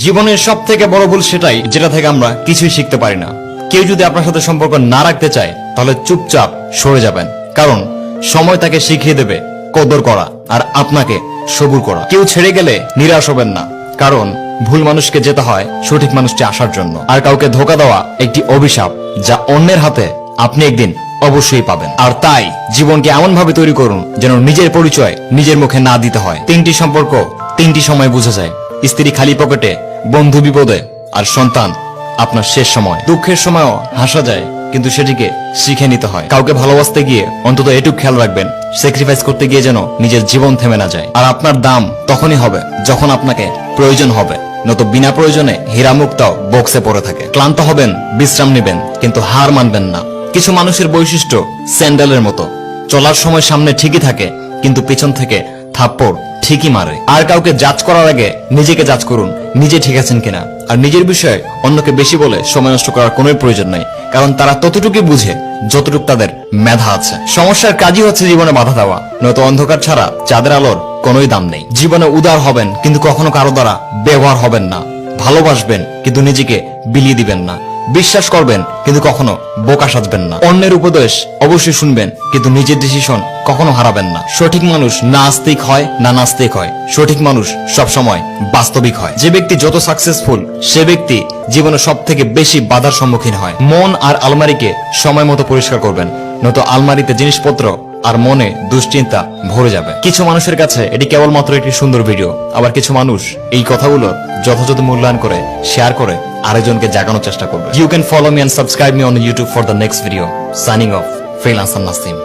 জীবনের সব থেকে বড় ভুল সেটাই যেটা থেকে আমরা কিছুই শিখতে পারি না। কেউ যদি আপনার সাথে সম্পর্ক না রাখতে চায় তাহলে চুপচাপ সরে যাবেন, কারণ সময় তাকে শিখিয়ে দেবে কদর করা আর আপনাকে সবুর করা। কেউ ছেড়ে গেলে নিরাশ হবেন না, কারণ ভুল মানুষকে যেতে হয় সঠিক মানুষটি আসার জন্য। আর কাউকে ধোঁকা দেওয়া একটি অভিশাপ, যা অন্যের হাতে আপনি একদিন অবশ্যই পাবেন। আর তাই জীবনকে এমন ভাবে তৈরি করুন যেন নিজের পরিচয় নিজের মুখে না দিতে হয়। 3টি সম্পর্ক 3টি সময় বোঝা যায়: স্ত্রী খালি পকেটে, বন্ধু বিপদে, আর সন্তান আপনার শেষ সময়। দুঃখের সময়ও হাসা যায়, কিন্তু সেটিকে শিখে নিতে হয়। কাউকে ভালোবাসতে গিয়ে অন্তত এটুকু খেয়াল রাখবেন, স্যাক্রিফাইস করতে গিয়ে যেন নিজের জীবন থেমে না যায়। আর আপনার দাম তখনই হবে যখন আপনাকে প্রয়োজন হবে, নয়তো বিনা প্রয়োজনে হীরা মুক্তাও বক্সে পড়ে থাকে। ক্লান্ত হবেন, বিশ্রাম নেবেন, কিন্তু হার মানবেন না। কিছু মানুষের বৈশিষ্ট্য স্যান্ডেলের মতো, চলার সময় সামনে ঠিকই থাকে, কিন্তু পিছন থেকে থাপ্পড় ঠিকই মারে। আর কাউকে জাজ করার আগে নিজেকে জাজ করুন, নিজে ঠিক আছেন কিনা। আর নিজের বিষয়ে অন্যকে বেশি বলে সময় নষ্ট করার কোনো প্রয়োজন নাই, কারণ তারা ততটুকুই বুঝে যতটুকু তাদের মেধা আছে। সমস্যার কাজই হচ্ছে জীবনে বাধা দেওয়া, নয়তো অন্ধকার ছাড়া চাঁদের আলোর কোনোই দাম নেই। জীবনে উদার হবেন, কিন্তু কখনো কারো দ্বারা ব্যবহার হবেন না। ভালোবাসবেন, কিন্তু নিজেকে বিলিয়ে দিবেন না। বিশ্বাস করবেন, কিন্তু কখনো বোকা সাজবেন না। অন্যের উপদেশ অবশ্যই শুনবেন, কিন্তু নিজের ডিসিশন কখনো হারাবেন না। সঠিক মানুষ না আস্তিক হয় না নাস্তিক হয়, সঠিক মানুষ সবসময় বাস্তবিক হয়। যে ব্যক্তি যত সাকসেসফুল, সে ব্যক্তি জীবনে সব থেকে বেশি বাধার সম্মুখীন হয়। মন আর আলমারিকে সময় মতো পরিষ্কার করবেন, নয়তো আলমারিতে জিনিসপত্র আর মনে দুশ্চিন্তা ভরে যাবে। কিছু মানুষের কাছে এটি কেবলমাত্র একটি সুন্দর ভিডিও, আবার কিছু মানুষ এই কথাগুলো যথাযথ মূল্যায়ন করে শেয়ার করে আরেকজনকে জাগানোর চেষ্টা করবে। You can follow me and subscribe me on YouTube for the next video. Signing off, Freelancer Nasim.